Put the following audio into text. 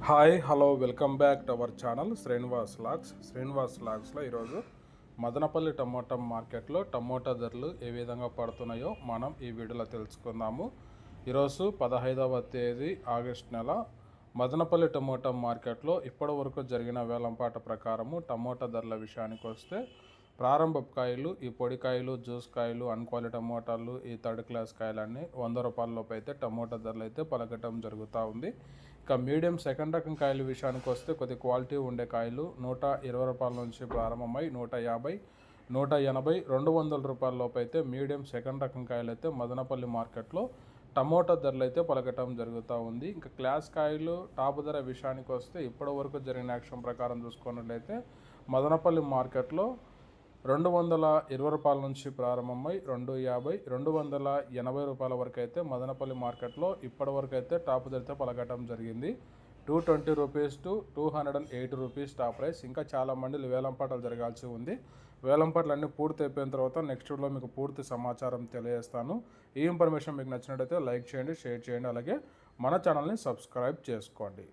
Hi hello welcome back to our channel Srinivas లాగ్స్లో ఈరోజు Madanapalle tomato మార్కెట్లో టమోటా ధరలు ఏ విధంగా పడుతున్నాయో మనం ఈ వీడియోలో తెలుసుకుందాము. ఈరోజు 15వ తేదీ ఆగస్టు నెల మదనపల్లి టమోటా మార్కెట్లో ఇప్పటి వరకు జరిగిన వేలంపాట ప్రకారము టమోటా ధరల విషయానికి వస్తే ప్రారంభపు కాయలు, ఈ పొడి కాయలు, జ్యూస్ కాయలు, అన్క్వాలిటీ టమోటాలు, ఈ థర్డ్ క్లాస్ కాయలన్నీ 100 రూపాయల లోపు అయితే టమోటా ధరలు అయితే పలకటం జరుగుతూ ఉంది. ఇక మీడియం సెకండ్ రకం కాయల విషయానికి వస్తే కొద్ది క్వాలిటీ ఉండే కాయలు 120 రూపాయల నుంచి ప్రారంభమై 150, 180, 200 రూపాయల లోపు అయితే మీడియం సెకండ్ రకం కాయలు అయితే మదనపల్లి మార్కెట్లో టమోటా ధరలు అయితే పలకటం జరుగుతూ ఉంది. ఇంకా క్లాస్ కాయలు టాప్ ధర విషయానికి వస్తే ఇప్పటి వరకు జరిగిన యాక్షన్ ప్రకారం చూసుకున్నట్లయితే మదనపల్లి మార్కెట్లో 220 రూపాయల నుంచి ప్రారంభమై 250, 280 రూపాయల వరకు అయితే మదనపల్లి మార్కెట్లో ఇప్పటి వరకు అయితే టాప్ ధరతో పలకటం జరిగింది. 220 rupees to 280 rupees top price. ఇంకా చాలా మంది వేలంపాటలు జరగాల్సి ఉంది. వేలంపాటలు అన్నీ పూర్తి అయిపోయిన తర్వాత నెక్స్ట్ వీడియోలో మీకు పూర్తి సమాచారం తెలియజేస్తాను. ఈ ఇన్ఫర్మేషన్ మీకు నచ్చినట్టయితే లైక్ చేయండి, షేర్ చేయండి, అలాగే మన ఛానల్ని సబ్స్క్రైబ్ చేసుకోండి.